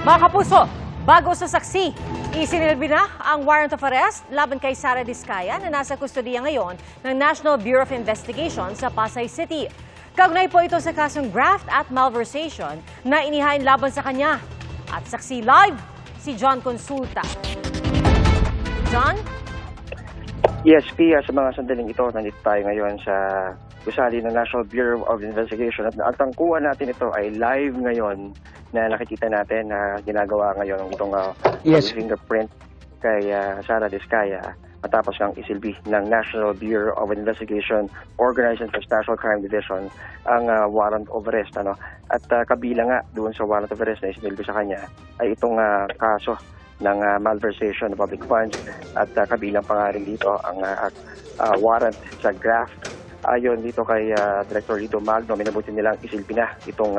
Mga kapuso, bago sa saksi, isinilbi na ang warrant of arrest laban kay Sara Diskaya na nasa kustodiya ngayon ng National Bureau of Investigation sa Pasay City. Kaugnay po ito sa kasong graft at malversation na inihain laban sa kanya. At saksi live, si John Consulta. John? Yes, Pia, sa mga sandaling ito, nandito tayo ngayon sa gusali ng National Bureau of Investigation at ang tangkuhan natin ito ay live ngayon na nakikita natin na ginagawa ngayon itong fingerprint kay Sara Diskaya matapos ang isilbi ng National Bureau of Investigation Organized and Transnational Crime Division ang warrant of arrest. At kabilang nga doon sa warrant of arrest na isinilbi sa kanya ay itong kaso ng malversation of public funds at kabilang pa nga rin dito ang warrant sa graft. Ayon dito kay Director Lito Magno, minabuti nilang isilbi na itong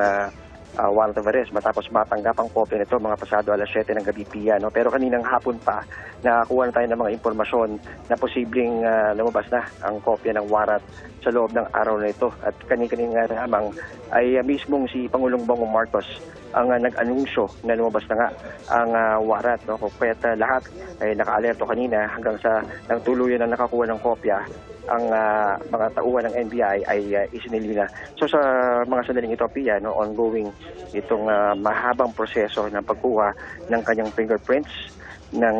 warrant of arrest matapos matanggap ang kopya nito mga pasado alas 7 ng gabi, Pia. Pero kaninang hapon pa, nakakuha na tayo ng mga impormasyon na posibleng lumabas na ang kopya ng warrant sa loob ng araw na ito. At kanin-kanina lamang ay mismong si Pangulong Bongbong Marcos ang nag-anunsyo na lumabas na nga ang warrant. Kaya lahat ay naka-alerto kanina hanggang sa nang tuluyan na nakakuha ng kopya ang mga tauhan ng NBI ay isinilbi na. So sa mga sandaling ito, Pia, ongoing itong mahabang proseso ng pagkuha ng kanyang fingerprints ng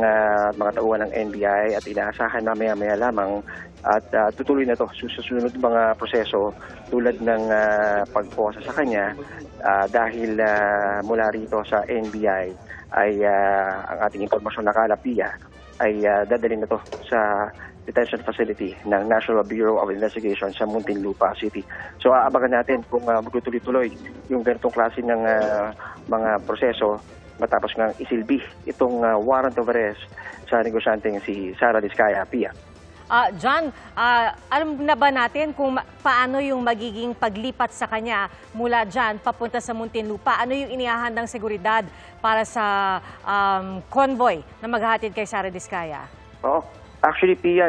mga tauhan ng NBI at inaasahan mamaya-maya lamang at tutuloy na ito susunod mga proseso tulad ng pagposa sa kanya dahil mula rito sa NBI ay ang ating impormasyon na kalapia ay dadalhin na ito sa detention facility ng National Bureau of Investigation sa Muntinlupa City. So aabangan natin kung magtutuloy-tuloy yung ganitong klase ng mga proseso matapos ng isilbi itong warrant of arrest sa negosyanteng si Sara Diskaya, Pia. John, alam na ba natin kung paano yung magiging paglipat sa kanya mula dyan papunta sa Muntinlupa? Ano yung inihahandang seguridad para sa convoy na maghahatid kay Sara Diskaya? Actually, Pia,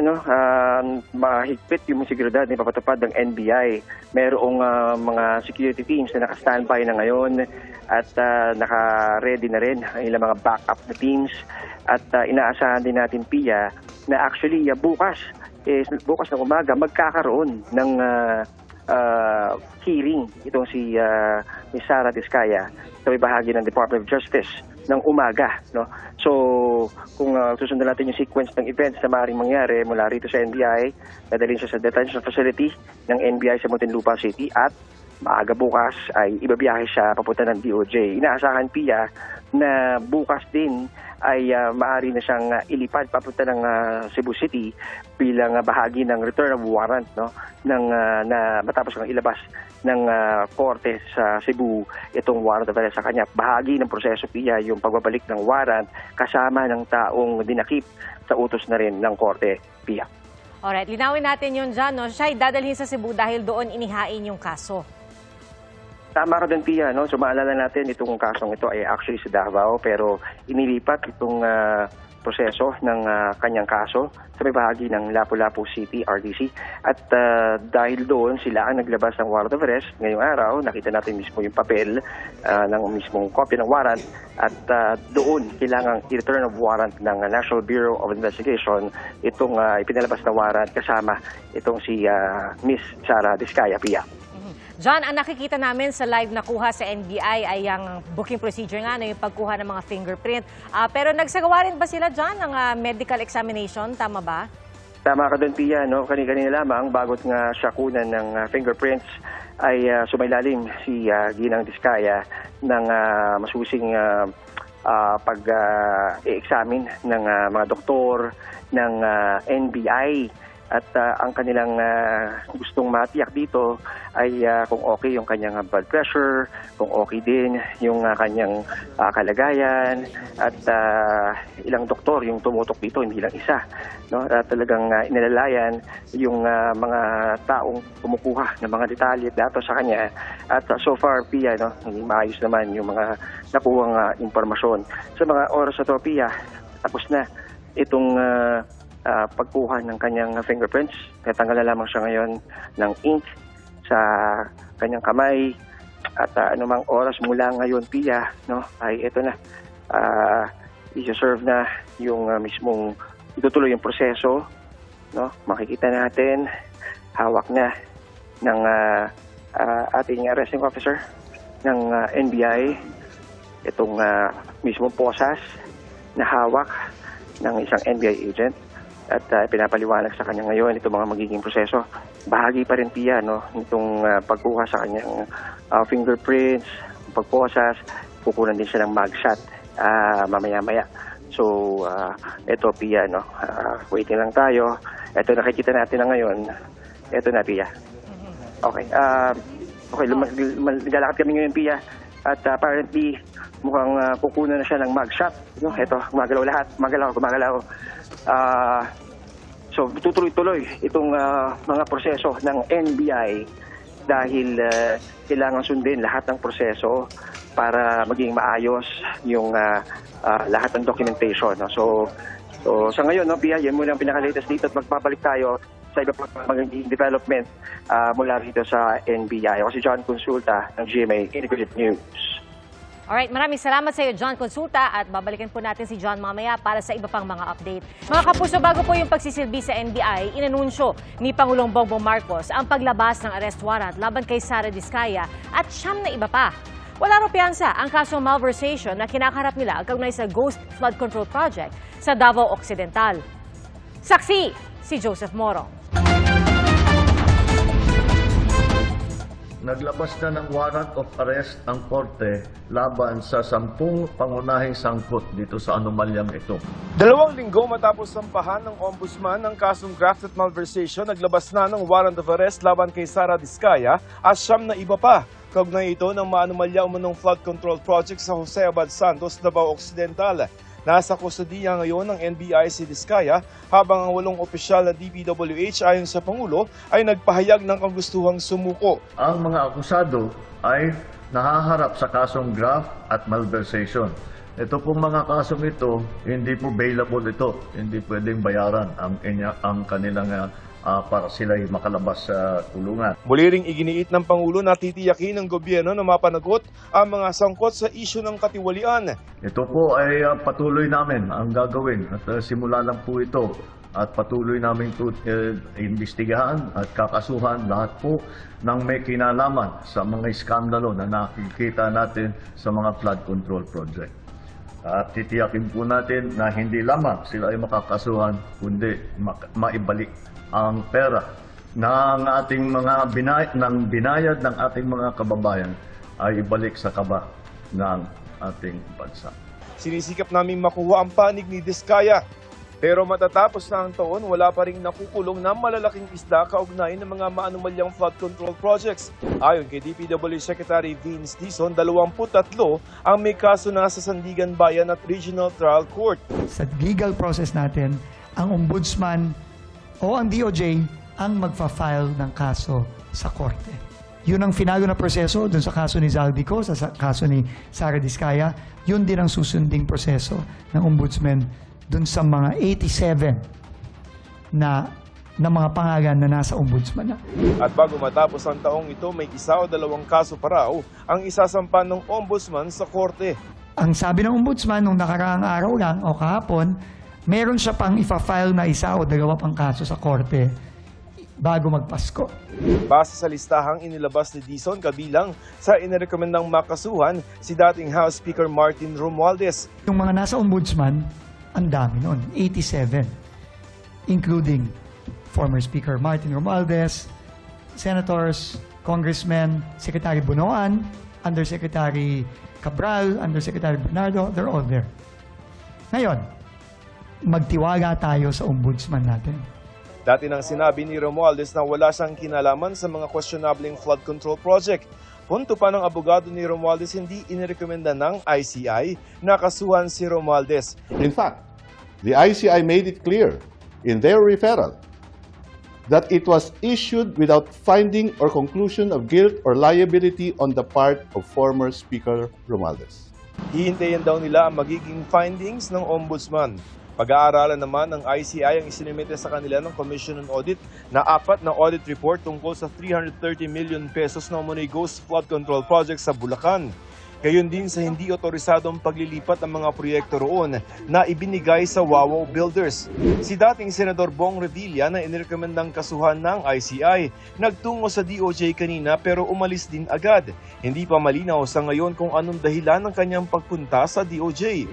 mahigpit yung seguridad na ipapatupad ng NBI. Merong mga security teams na naka-standby na ngayon at naka-ready na rin ang ilang mga backup na teams. At inaasahan din natin, Pia, na actually bukas ng umaga magkakaroon ng hearing itong si Sara Diskaya. Ito ay bahagi ng Department of Justice ng umaga. So kung susundan natin yung sequence ng events na maaaring mangyari mula rito sa NBI, dadalhin siya sa detention facility ng NBI sa Muntinlupa City at maaga bukas ay ibabiyahe siya papunta ng DOJ. Inaasahan, Pia, na bukas din ay maaari na siyang ilipad papunta ng Cebu City bilang bahagi ng return of warrant na matapos ng ilabas ng korte sa Cebu itong warrant of arrest sa kanya. Bahagi ng proseso, Pia, yung pagbabalik ng warrant kasama ng taong dinakip sa utos na rin ng korte, Pia. Alright, linawin natin yun dyan. Siya ay dadalhin sa Cebu dahil doon inihain yung kaso. Tama ka din, Pia. So maalala natin itong kasong ito ay actually sa Davao pero inilipat itong proseso ng kanyang kaso sa may bahagi ng Lapu-Lapu City, RDC. At dahil doon sila ang naglabas ng warrant of arrest ngayong araw, nakita natin mismo yung papel ng mismong copy ng warrant at doon kailangang i-return of warrant ng National Bureau of Investigation itong ipinalabas na warrant kasama itong si Miss Sara Diskaya, Pia. John, ang nakikita namin sa live na kuha sa NBI ay ang booking procedure nga, yung pagkuha ng mga fingerprint. Pero nagsagawa rin ba sila, John, ng medical examination? Tama ba? Tama ka doon, Pia. Kanina lamang, bagot nga siya kunan ng fingerprints, ay sumailalim si Ginang Diskaya ng masusing pag-examine ng mga doktor ng NBI. At ang kanilang gustong matiyak dito ay kung okay yung kanyang blood pressure, kung okay din yung kanyang kalagayan at ilang doktor yung tumutok dito, hindi lang isa. Talagang inalalayan yung mga taong kumukuha ng mga detalye at datos sa kanya. At so far, Pia, maayos naman yung mga nakuhang impormasyon. Sa mga oras na to, Pia, tapos na itong pagkuha ng kanyang fingerprints. Natanggal na lamang siya ngayon ng ink sa kanyang kamay At anumang oras mula ngayon, Pia, no, ay ito na, i-serve na yung mismong itutuloy yung proseso. No? Makikita natin, hawak na ng ating arresting officer ng NBI, itong mismong posas na hawak ng isang NBI agent. At pinapaliwanag sa kanya ngayon itong mga magiging proseso. Bahagi pa rin, Pia, no, itong pagkuha sa kanyang fingerprints, pagposas, kukunan din siya ng mugshot mamaya-maya. So, ito, Pia, no, waiting lang tayo. Ito, nakikita natin na ngayon. Ito na, Pia. Okay, okay, lalakad kami ngayon, Pia. At apparently, mukhang kukunan na siya ng mugshot. No? Ito, gumagalaw lahat. Gumagalaw. So, tutuloy-tuloy itong mga proseso ng NBI dahil kailangan sundin lahat ng proseso para maging maayos yung lahat ng documentation. No? So sa ngayon, no, Pia, yan muna ang pinaka-latest dito at magpapalik tayo sa iba pang magiging development mula rito sa NBI. Ako si John Consulta ng GMA Integrated News. Alright, maraming salamat sa iyo, John Consulta, at babalikan po natin si John mamaya para sa iba pang mga update. Mga kapuso, bago po yung pagsisilbi sa NBI, inanunsyo ni Pangulong Bongbong Marcos ang paglabas ng arrest warrant laban kay Sara Diskaya at 9 na iba pa. Wala raw piyansa ang kasong malversation na kinakaharap nila kaugnay sa Ghost Flood Control Project sa Davao Occidental. Saksi, si Joseph Morong. Naglabas na ng warrant of arrest ang korte laban sa 10 pangunahing sangkot dito sa anomalyang ito. 2 linggo matapos sampahan ng ombudsman ng kasong graft at malversation, naglabas na ng warrant of arrest laban kay Sara Diskaya at 9 na iba pa. Kaugnay ito ng maanumalya umunong flood control project sa Jose Abad Santos, Davao Occidental. Nasa kustodiya ngayon ng NBI si Diskaya habang ang 8 opisyal na DPWH ayon sa Pangulo ay nagpahayag ng kagustuhang sumuko. Ang mga akusado ay nahaharap sa kasong graft at malversation. Ito pong mga kasong ito, hindi po bailable ito. Hindi pwedeng bayaran ang kanilang para sila'y makalabas sa kulungan. Muli ring iginiit ng Pangulo na titiyakin ng gobyerno na mapanagot ang mga sangkot sa isyu ng katiwalian. Ito po ay patuloy namin ang gagawin at simula lang po ito at patuloy namin ito imbestigahan at kakasuhan lahat po ng may kinalaman sa mga iskandalo na nakikita natin sa mga flood control project. At titiyakin po natin na hindi lamang sila ay makakasuhan kundi maibalik ang pera ng ating mga binayad ng ating mga kababayan ay ibalik sa kaba ng ating bansa. Sinisikap namin makuha ang panig ni Diskaya. Pero matatapos na ang taon, wala pa rin nakukulong na malalaking isda kaugnay ng mga maanumalyang flood control projects. Ayon kay DPW Secretary Vince Dizon, 23 ang may kaso na sa Sandigan Bayan at Regional Trial Court. Sa legal process natin, ang ombudsman o ang DOJ ang magfa-file ng kaso sa korte. Yun ang finalo na proseso dun sa kaso ni Zaldico, sa kaso ni Sara Diskaya. Yun din ang susunding proseso ng ombudsman dun sa mga 87 na mga pangalan na nasa ombudsman na. At bago matapos ang taong ito, may 1 o 2 kaso pa raw ang isasampan ng ombudsman sa korte. Ang sabi ng ombudsman nung nakaraang araw lang o kahapon, meron siya pang ifa-file na 1 o 2 pang kaso sa korte bago magpasko. Base sa listahang inilabas ni Dizon, kabilang sa inirekomendang makasuhan si dating House Speaker Martin Romualdez. Yung mga nasa ombudsman, ang dami nun, 87. Including former Speaker Martin Romualdez, Senators, Congressmen, Secretary Bunoan, Undersecretary Cabral, Undersecretary Bernardo, they're all there. Ngayon, magtiwala tayo sa ombudsman natin. Dati nang sinabi ni Romualdez na wala siyang kinalaman sa mga questionableng flood control project. Punto pa ng abogado ni Romualdez, hindi inirekomenda ng ICI na kasuhan si Romualdez. In fact, the ICI made it clear in their referral that it was issued without finding or conclusion of guilt or liability on the part of former Speaker Romualdez. Hihintayin daw nila ang magiging findings ng ombudsman. Pag-aaralan naman ng ICI ang isinimite sa kanila ng Commission on Audit na 4 na audit report tungkol sa 330 million pesos na umunoy ghost flood control project sa Bulacan. Gayon din sa hindi otorisadong paglilipat ng mga proyekto roon na ibinigay sa Wawaw Builders. Si dating Senador Bong Revilla na inirekomendang kasuhan ng ICI, nagtungo sa DOJ kanina pero umalis din agad. Hindi pa malinaw sa ngayon kung anong dahilan ng kanyang pagpunta sa DOJ.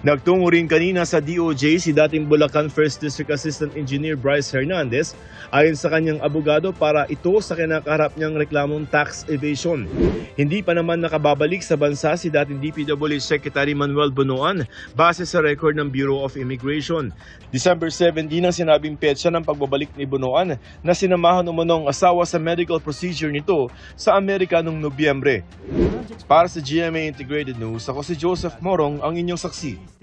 Nagtungo rin kanina sa DOJ si dating Bulacan 1st District Assistant Engineer Bryce Hernandez ayon sa kanyang abogado para ito sa kinakaharap niyang reklamong tax evasion. Hindi pa naman nakababalik sa bansa si dating DPWH Secretary Manuel Bonoan base sa record ng Bureau of Immigration. December 17 ang sinabing petsa ng pagbabalik ni Bonoan na sinamahan umunong asawa sa medical procedure nito sa Amerika noong Nobyembre. Para sa GMA Integrated News, ako si Joseph Morong, ang inyong saksi.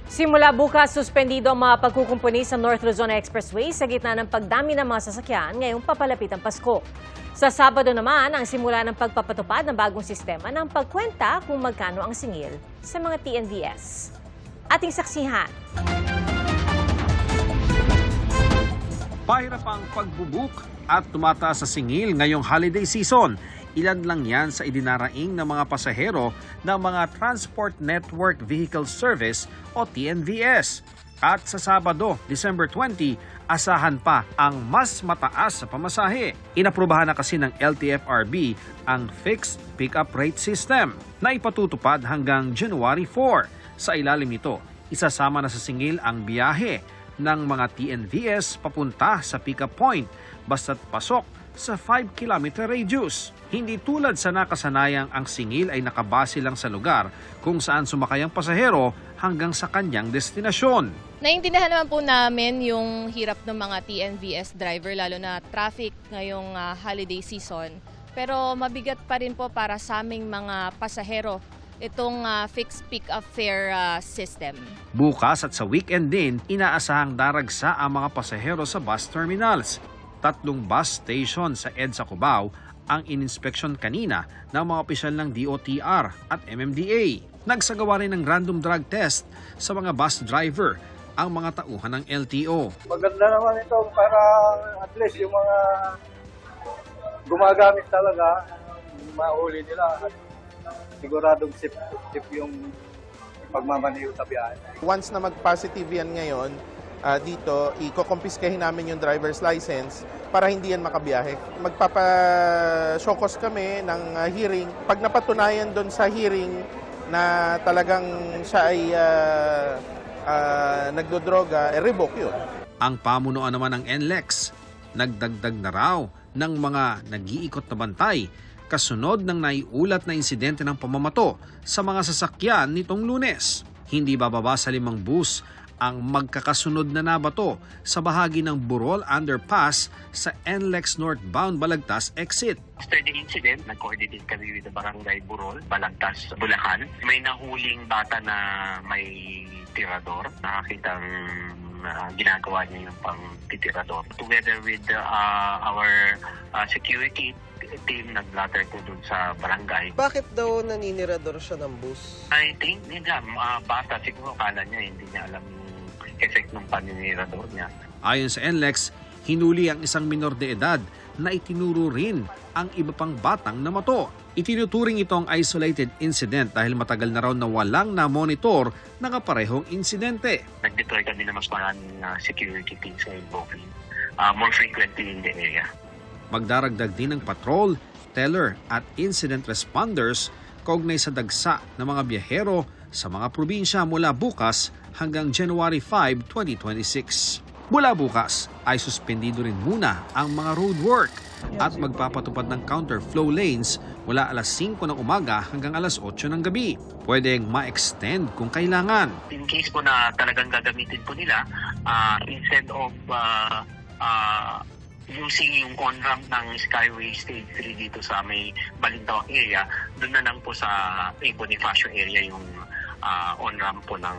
Simula bukas, suspendido ang mga pagkukumpuni sa North Luzon Expressway sa gitna ng pagdami ng mga sasakyan ngayong papalapit ang Pasko. Sa Sabado naman, ang simula ng pagpapatupad ng bagong sistema ng pagkwenta kung magkano ang singil sa mga TNVS. Ating saksihan. Pahirap ang pagbubook at tumataas sa singil ngayong holiday season. Ilan lang yan sa idinaraing ng mga pasahero ng mga Transport Network Vehicle Service o TNVS. At sa Sabado, December 20, asahan pa ang mas mataas sa pamasahe. Inaprubahan na kasi ng LTFRB ang Fixed Pickup Rate System na ipatutupad hanggang January 4. Sa ilalim nito, isasama na sa singil ang biyahe ng mga TNVS papunta sa pickup point basta't pasok sa 5-kilometer radius. Hindi tulad sa nakasanayang ang singil ay nakabase lang sa lugar kung saan sumakay ang pasahero hanggang sa kanyang destinasyon. Naiintindihan naman po namin yung hirap ng mga TNVS driver lalo na traffic ngayong holiday season. Pero mabigat pa rin po para sa aming mga pasahero itong fixed pick-up fare system. Bukas at sa weekend din, inaasahang daragsa ang mga pasahero sa bus terminals. 3 bus station sa EDSA Cubao ang ininspeksyon kanina ng mga opisyal ng DOTR at MMDA. Nagsagawa rin ng random drug test sa mga bus driver ang mga tauhan ng LTO. Maganda naman ito para at least yung mga gumagamit talaga, mahuli nila at siguradong safe yung pagmamaneho sa biyahe. Once na mag-positive yan ngayon, dito, i-confiscahin namin yung driver's license para hindi yan makabiyahe. Magpapa-showcause kami ng hearing. Pag napatunayan doon sa hearing na talagang siya ay nagdodroga, revoke yun. Ang pamunuan naman ng NLEX, nagdagdag na raw ng mga nag-iikot na bantay kasunod ng naiulat na insidente ng pamamato sa mga sasakyan nitong Lunes. Hindi bababa sa 5 bus ang magkakasunod na nabato sa bahagi ng Burol Underpass sa NLEX northbound Balagtas exit. After the incident, nag-coordinate kami with the Barangay Burol, Balagtas, Bulacan. May nahuling bata na may tirador. Nakakitang ginagawa niya yung pang-titirador. Together with our security team, nag-blatter ko dun sa barangay. Bakit daw naninirador siya ng bus? I think, bata siguro kala niya, hindi niya alam yung effect ng paninirador niya. Ayon sa NLEX, hinuli ang isang minor de edad na itinuro rin ang iba pang batang namato. Itinuturing itong isolated incident dahil matagal na raw na walang na-monitor ng kaparehong insidente. Nag-deploy kami na mas maraming security teams sa involving more frequently in the area. Magdaragdag din ng patrol, teller at incident responders kaugnay sa dagsa ng mga biyahero sa mga probinsya mula bukas hanggang January 5, 2026. Mula bukas ay suspendido rin muna ang mga roadwork at magpapatupad ng counterflow lanes mula alas 5 ng umaga hanggang alas 8 ng gabi. Pwedeng ma-extend kung kailangan. In case po na talagang gagamitin po nila, instead of using yung on-ramp ng Skyway Stage 3 dito sa may Balintawak area, doon na lang po sa Bonifacio area yung on-ramp po ng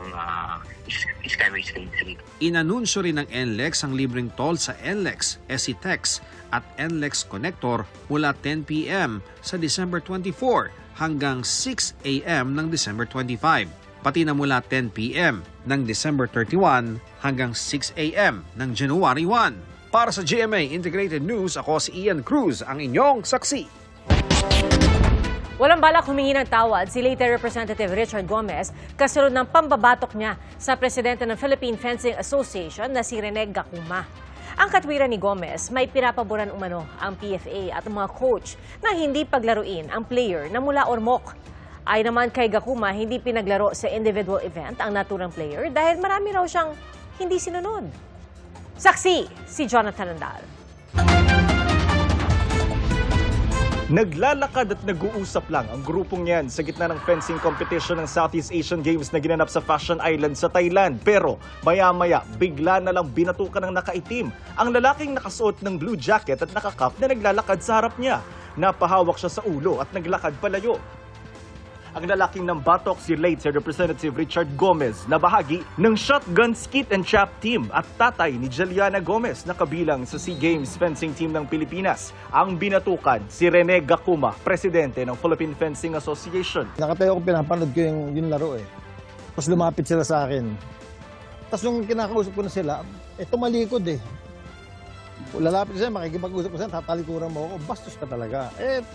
Skyway Stage 3. Inanunsyo rin ng NLEX ang libreng toll sa NLEX, SCTEX at NLEX Connector mula 10 p.m. sa December 24 hanggang 6 a.m. ng December 25. pati na mula 10 p.m. ng December 31 hanggang 6 a.m. ng January 1. Para sa GMA Integrated News, ako si Ian Cruz, ang inyong saksi. Walang balak humingi ng tawad si late Representative Richard Gomez kasunod ng pambabatok niya sa presidente ng Philippine Fencing Association na si Rene Gacuma. Ang katwiran ni Gomez, may pinapaboran umano ang PFA at ang mga coach na hindi paglaruin ang player na mula Ormoc. Ay naman kay Gacuma, hindi pinaglaro sa individual event ang naturang player dahil marami raw siyang hindi sinunod. Saksi si Jonathan Andal. Naglalakad at nag-uusap lang ang grupong yan sa gitna ng fencing competition ng Southeast Asian Games na ginanap sa Fashion Island sa Thailand. Pero maya-maya, bigla na lang binatukan ng nakaitim ang lalaking nakasuot ng blue jacket at nakakap na naglalakad sa harap niya. Napahawak siya sa ulo at naglakad palayo. Ang lalaking ng batok si late Representative Richard Gomez na bahagi ng Shotgun Skeet and Trap Team at tatay ni Jeliana Gomez na kabilang sa SEA Games fencing team ng Pilipinas. Ang binatukan si Rene Gacuma, presidente ng Philippine Fencing Association. Nakatayo ko, pinapanood ko yung laro eh. Tapos lumapit sila sa akin. Tapos nung kinakausap ko na sila, tumalikod eh. Lalapit siya, makikipag-usap ko siya, tatalikuran mo ako, bastos ka talaga.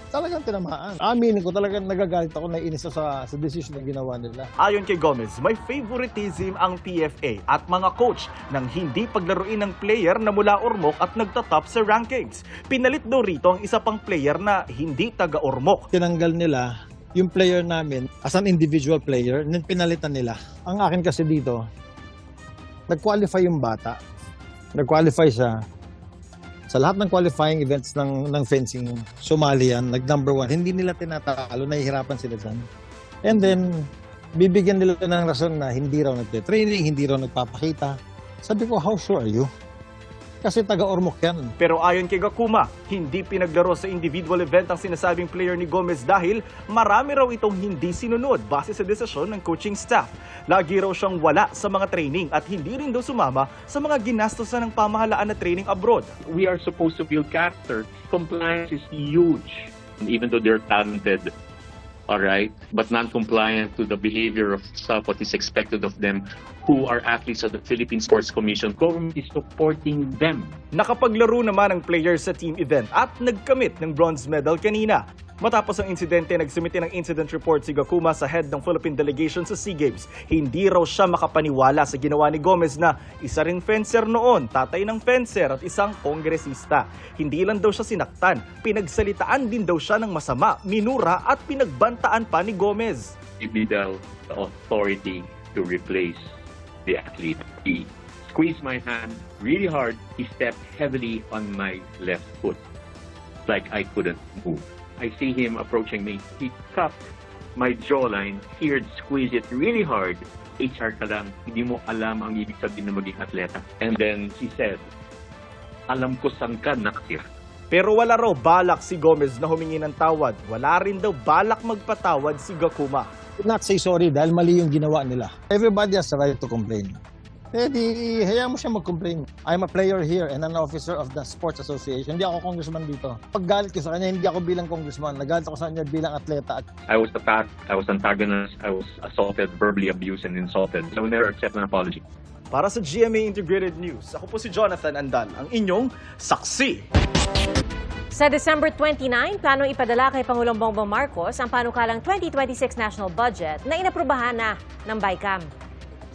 Talagang tinamaan. Aminin ko, talagang nagagalit ako, naiinis sa decision na ginawa nila. Ayon kay Gomez, may favoritism ang PFA at mga coach nang hindi paglaruin ng player na mula Ormoc at nagtatop sa rankings. Pinalit daw rito ang isa pang player na hindi taga-Ormoc. Tinanggal nila yung player namin as an individual player, and pinalitan nila. Ang akin kasi dito, nag-qualify yung bata. Nag-qualify siya. Sa lahat ng qualifying events ng fencing, sumali yan, nag-number 1. Hindi nila tinatalo, nahihirapan sila dyan. And then, bibigyan nila ng rason na hindi raw nagte-training, hindi raw nagpapakita. Sabi ko, how sure are you? Kasi taga-Ormoc yan. Pero ayon kay Gacuma, hindi pinaglaro sa individual event ang sinasabing player ni Gomez dahil marami raw itong hindi sinunod base sa desisyon ng coaching staff. Lagi raw siyang wala sa mga training at hindi rin daw sumama sa mga ginastosan ng pamahalaan na training abroad. We are supposed to build character. Compliance is huge. Even though they're talented, all right, but non-compliant to the behavior of stuff, what is expected of them, who are athletes of the Philippine Sports Commission. Government is supporting them. Nakapaglaro naman ang player sa team event at nagkamit ng bronze medal kanina. Matapos ang insidente, nagsumite ng incident report si Gacuma sa head ng Philippine delegation sa SEA Games. Hindi raw siya makapaniwala sa ginawa ni Gomez na isa rin fencer noon, tatay ng fencer at isang kongresista. Hindi lang daw siya sinaktan, pinagsalitaan din daw siya ng masama, minura at pinagbantaan pa ni Gomez. Give me the authority to replace the athlete. He squeezed my hand really hard. He stepped heavily on my left foot, like I couldn't move. I see him approaching me. He cupped my jawline, here squeeze it really hard. HR ka lang, hindi mo alam ang ibig sabihin ng maging atleta. And then he said, alam ko saan ka nakatira. Pero wala raw balak si Gomez na humingi ng tawad. Wala rin daw balak magpatawad si Gacuma. Not say sorry dahil mali yung ginawa nila. Everybody has the right to complain. Di hayaan mo siya mag-complain. I'm a player here and an officer of the Sports Association. Hindi ako congressman dito. Paggalit ko sa kanya, hindi ako bilang congressman. Nagalit ako sa kanya bilang atleta. I was attacked, I was antagonized, I was assaulted, verbally abused and insulted. I will never accept an apology. Para sa GMA Integrated News, ako po si Jonathan Andal, ang inyong saksi. Sa December 29, planong ipadala kay Pangulong Bongbong Marcos ang panukalang 2026 national budget na inaprubahan na ng BICAM.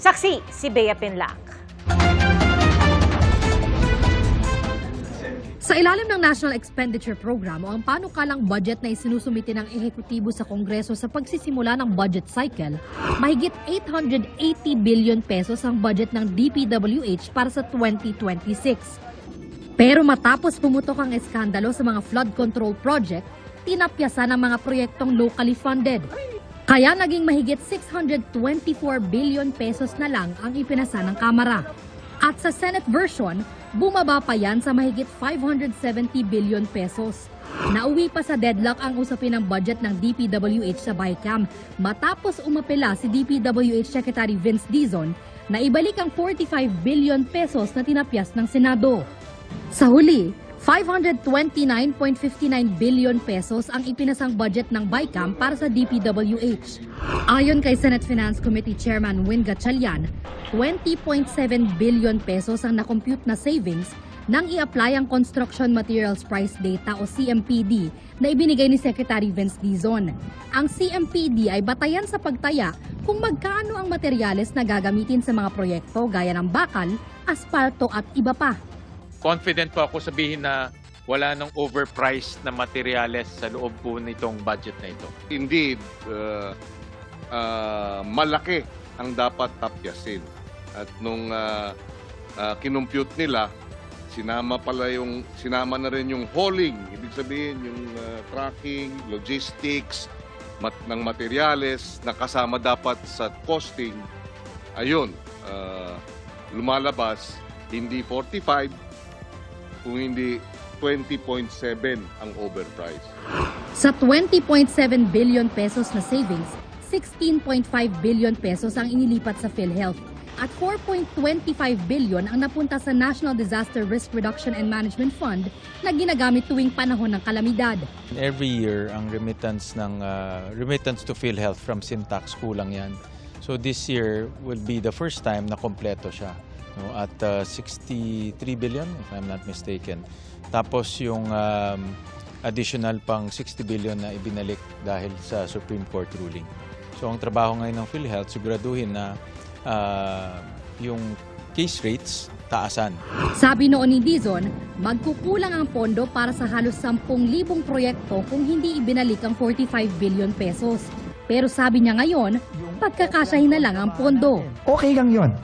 Saksi si Bea Pinlac. Sa ilalim ng National Expenditure Program o ang panukalang budget na isinusumite ng ehekutibo sa Kongreso sa pagsisimula ng budget cycle, mahigit 880 billion pesos ang budget ng DPWH para sa 2026. Pero matapos pumutok ang eskandalo sa mga flood control project, tinapyasan ang mga proyektong locally funded. Kaya naging mahigit 624 billion pesos na lang ang ipinasa ng Kamara. At sa Senate version, bumaba pa yan sa mahigit 570 billion pesos. Nauwi pa sa deadlock ang usapin ng budget ng DPWH sa BICAM matapos umapela si DPWH Secretary Vince Dizon na ibalik ang 45 billion pesos na tinapyas ng Senado. Sa huli, 529.59 billion pesos ang ipinasang budget ng BICAM para sa DPWH. Ayon kay Senate Finance Committee Chairman Win Gatchalian, 20.7 billion pesos ang nakompute na savings nang i-apply ang Construction Materials Price Data o CMPD na ibinigay ni Secretary Vince Dizon. Ang CMPD ay batayan sa pagtaya kung magkano ang materyales na gagamitin sa mga proyekto gaya ng bakal, asfalto at iba pa. Confident po ako sabihin na wala nang overpriced na materyales sa loob po nitong budget na ito. Indeed, malaki ang dapat tapyasin. At nung kinumpute nila, sinama na rin yung hauling, ibig sabihin yung tracking, logistics ng materyales na kasama dapat sa costing. Ayun, lumalabas hindi 45 kung hindi 20.7 ang overprice. Sa 20.7 billion pesos na savings, 16.5 billion pesos ang inilipat sa PhilHealth at 4.25 billion ang napunta sa National Disaster Risk Reduction and Management Fund na ginagamit tuwing panahon ng kalamidad. Every year, ang remittance to PhilHealth from Syntax kulang yan. So this year will be the first time na kompleto siya. No, at 63 billion, if I'm not mistaken. Tapos yung additional pang 60 billion na ibinalik dahil sa Supreme Court ruling. So ang trabaho ngayon ng PhilHealth, siguraduhin na yung case rates taasan. Sabi noon ni Dizon, magkukulang ang pondo para sa halos 10,000 proyekto kung hindi ibinalik ang 45 billion pesos. Pero sabi niya ngayon, pagkakasyahin na lang ang pondo. Okay lang yon.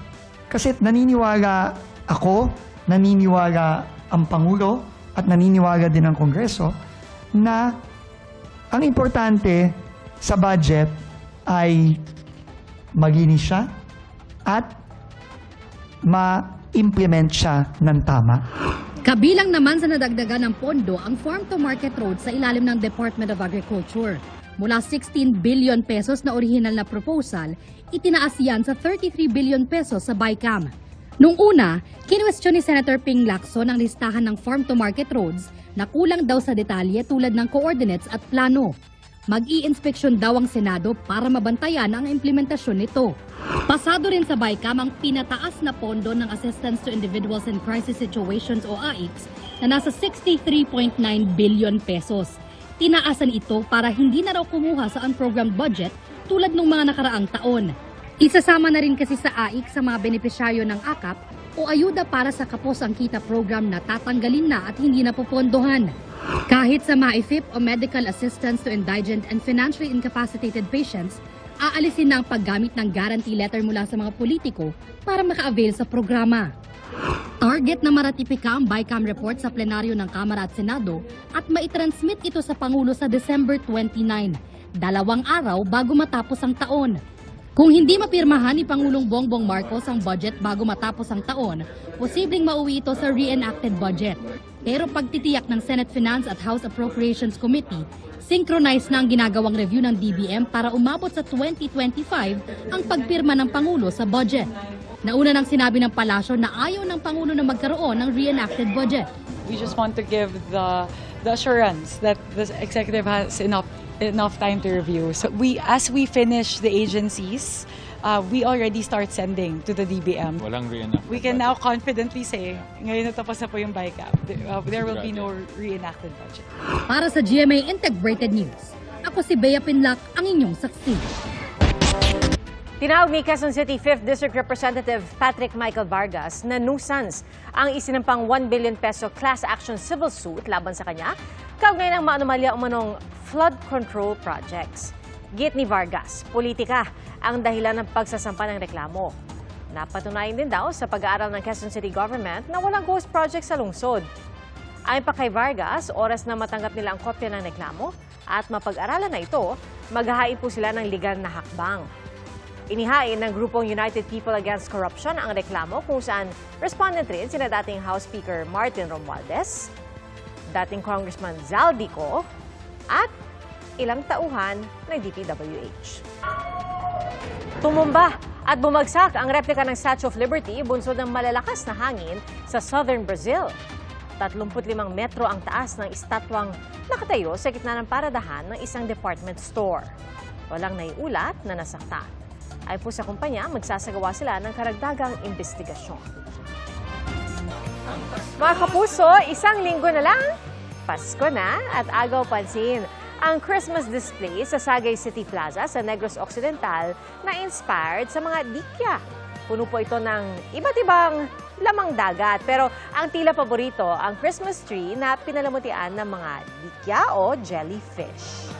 Kasi naniniwala ako, naniniwala ang Pangulo at naniniwala din ang Kongreso na ang importante sa budget ay maginis siya at ma-implement siya ng tama. Kabilang naman sa nadagdagan ng pondo ang farm-to-market road sa ilalim ng Department of Agriculture. Mula 16 billion pesos na orihinal na proposal, itinaas yan sa 33 billion pesos sa BICAM. Nung una, kinwestiyon ni Senator Ping Lacson ang listahan ng farm-to-market roads na kulang daw sa detalye tulad ng coordinates at plano. Mag-i-inspeksyon daw ang Senado para mabantayan ang implementasyon nito. Pasado rin sa BICAM ang pinataas na pondo ng Assistance to Individuals in Crisis Situations o AICS na nasa 63.9 billion pesos. Tinaasan ito para hindi na raw kumuha sa unprogrammed budget tulad ng mga nakaraang taon. Isasama na rin kasi sa AIC sa mga benepisyaryo ng AKAP o ayuda para sa Kapos ang Kita program na tatanggalin na at hindi na popondohan. Kahit sa MAIFIP o Medical Assistance to Indigent and Financially Incapacitated Patients, aalisin na ang paggamit ng guarantee letter mula sa mga politiko para maka-avail sa programa. Target na maratipika ang BICAM report sa plenaryo ng Kamara at Senado at maitransmit ito sa Pangulo sa December 29, 2 araw bago matapos ang taon. Kung hindi mapirmahan ni Pangulong Bongbong Marcos ang budget bago matapos ang taon, posibleng mauwi ito sa reenacted budget. Pero pagtitiyak ng Senate Finance at House Appropriations Committee, synchronize na ang ginagawang review ng DBM para umabot sa 2025 ang pagpirma ng Pangulo sa budget. Nauna nang sinabi ng palasyo na ayaw ng Pangulo na magkaroon ng reenacted budget. We just want to give the assurance that the executive has enough time to review. So as we finish the agencies, we already start sending to the DBM. Walang reenacted We can now confidently say, ngayon natapos na po yung BICAM, there will be no reenacted budget. Para sa GMA Integrated News, ako si Bea Pinlac, ang inyong saksi. Tinawag ni Quezon City 5th District Representative Patrick Michael Vargas na nuisance ang isinampang 1 billion peso class action civil suit laban sa kanya kaugnay ng maanumalya umanong flood control projects. Git ni Vargas, politika ang dahilan ng pagsasampa ng reklamo. Napatunayan din daw sa pag-aaral ng Quezon City Government na walang ghost project sa lungsod. Ayon pa kay Vargas, oras na matanggap nila ang kopya ng reklamo at mapag-aralan na ito, maghahain po sila ng legal na hakbang. Inihain ng grupong United People Against Corruption ang reklamo kung saan respondent rin sina dating House Speaker Martin Romualdez, dating Congressman Zaldico, at ilang tauhan ng DPWH. Tumumba at bumagsak ang replika ng Statue of Liberty bunsod ng malalakas na hangin sa southern Brazil. 35 metro ang taas ng estatwang nakatayo sa gitna ng paradahan ng isang department store. Walang naiulat na nasaktan. Ayon po sa kumpanya, magsasagawa sila ng karagdagang investigasyon. Mga kapuso, isang linggo na lang, Pasko na at agaw pansin ang Christmas display sa Sagay City Plaza sa Negros Occidental na inspired sa mga dikya. Puno po ito ng iba't ibang lamang dagat. Pero ang tila paborito, ang Christmas tree na pinalamutian ng mga dikya o jellyfish.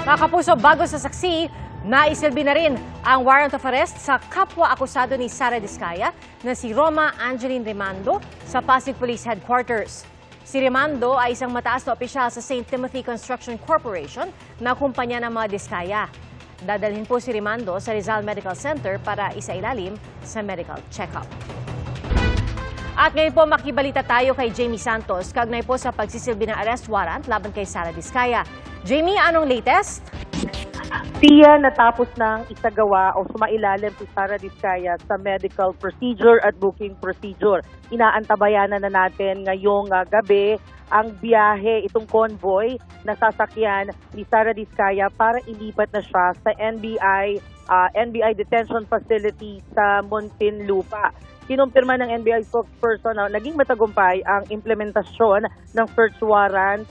Mga kapuso, bago sa saksi, naisilbi na rin ang warrant of arrest sa kapwa-akusado ni Sara Diskaya na si Roma Angeline Rimando sa Pasig Police Headquarters. Si Rimando ay isang mataas na opisyal sa St. Timothy Construction Corporation na kumpanya ng mga Diskaya. Dadalhin po si Rimando sa Rizal Medical Center para isailalim sa medical check-up. At ngayon po makibalita tayo kay Jamie Santos kaugnay po sa pagsisilbi ng arrest warrant laban kay Sara Diskaya. Jamie, anong latest? Tia, natapos ng isagawa o sumailalim si Sara Diskaya sa medical procedure at booking procedure. Inaantabayanan na natin ngayong gabi ang biyahe, itong convoy na sasakyan ni Sara Diskaya para ilipat na siya sa NBI Detention Facility sa Muntinlupa. Kinumpirma ng NBI spokesperson na naging matagumpay ang implementasyon ng search warrant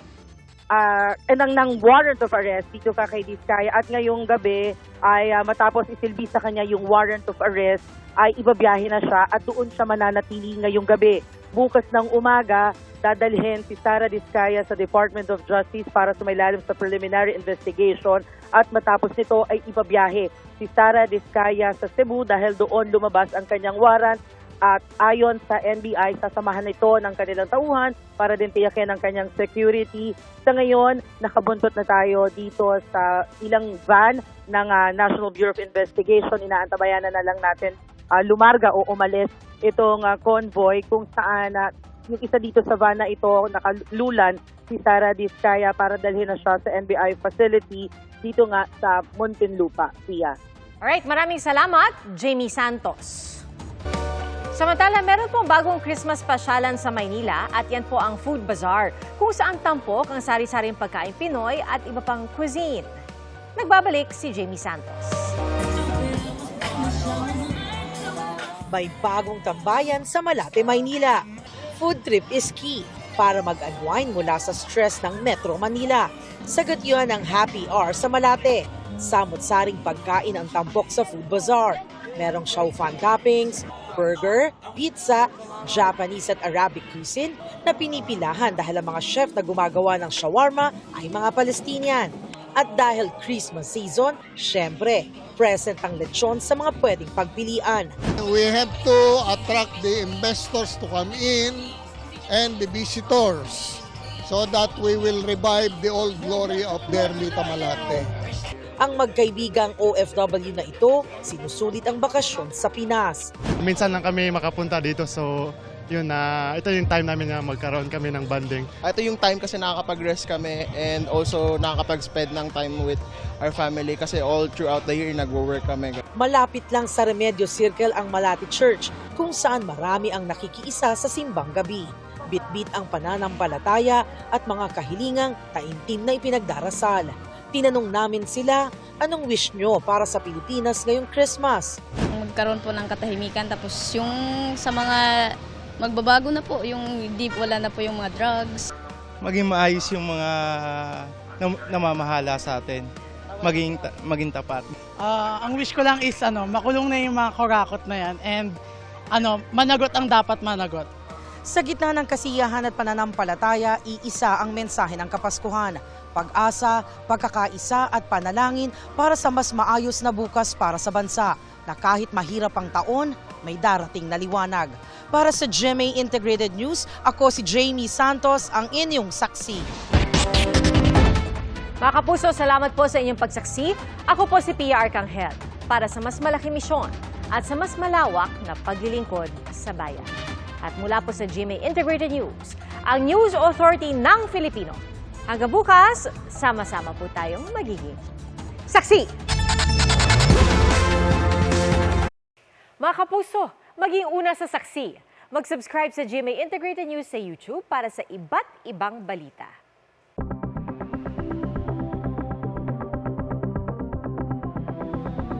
ng warrant of arrest dito kay Diskaya at ngayong gabi ay matapos isilbi sa kanya yung warrant of arrest ay ibabiyahe na siya at doon siya mananatili ngayong gabi. Bukas ng umaga, dadalhin si Sara Diskaya sa Department of Justice para sumailalim sa preliminary investigation at matapos nito ay ibabiyahe si Sara Diskaya sa Cebu dahil doon lumabas ang kanyang warrant. At ayon sa NBI, sasamahan ito ng kanilang tauhan para din tiyakin ang kanyang security. Sa ngayon, nakabuntot na tayo dito sa ilang van ng National Bureau of Investigation. Inaantabayanan na lang natin lumarga o umalis itong convoy kung saan yung isa dito sa van na ito nakalulan si Sara Diskaya para dalhin na siya sa NBI facility dito nga sa Muntinlupa. Pia. Alright, maraming salamat, Jamie Santos. Samantala, meron pong bagong Christmas pasyalan sa Maynila at yan po ang Food Bazaar, kung saan tampok ang sari-saring pagkain Pinoy at iba pang cuisine. Nagbabalik si Jamie Santos. May bagong tambayan sa Malate, Maynila. Food trip is key para mag-unwind mula sa stress ng Metro Manila. Sagot yun ang happy hour sa Malate. Samot-saring pagkain ang tampok sa Food Bazaar. Merong shaufan toppings, burger, pizza, Japanese at Arabic cuisine na pinipilahan dahil ang mga chef na gumagawa ng shawarma ay mga Palestinian. At dahil Christmas season, syempre, present ang lechon sa mga pwedeng pagpilian. We have to attract the investors to come in and the visitors so that we will revive the old glory of Derlita Malate. Ang magkaibigang OFW na ito, sinusulit ang bakasyon sa Pinas. Minsan lang kami makapunta dito, so yun na ito yung time namin na magkaroon kami ng bonding. Ito yung time kasi nakakapag-rest kami and also nakakapag-spend ng time with our family kasi all throughout the year nagwo-work kami. Malapit lang sa Remedios Circle ang Malate Church kung saan marami ang nakikiisa sa simbang gabi. Bitbit ang pananampalataya at mga kahilingang taimtim na ipinagdarasal. Tinanong namin sila, anong wish nyo para sa Pilipinas ngayong Christmas? Magkaroon po ng katahimikan, tapos yung sa mga magbabago na po, yung wala na po yung mga drugs. Maging maayos yung mga namamahala sa atin, maging tapat. Ang wish ko lang is makulong na yung mga kurakot na yan and managot ang dapat managot. Sa gitna ng kasiyahan at pananampalataya, iisa ang mensahe ng Kapaskuhan. Pag-asa, pagkakaisa at panalangin para sa mas maayos na bukas para sa bansa na kahit mahirap ang taon, may darating na liwanag. Para sa GMA Integrated News, ako si Jamie Santos, ang inyong saksi. Mga kapuso, salamat po sa inyong pagsaksi. Ako po si Pia Arcangel para sa mas malaking misyon at sa mas malawak na paglilingkod sa bayan. At mula po sa GMA Integrated News, ang News Authority ng Filipino. Hanggang bukas, sama-sama po tayong magiging saksi. Mga kapuso, maging una sa saksi. Mag-subscribe sa GMA Integrated News sa YouTube para sa iba't ibang balita.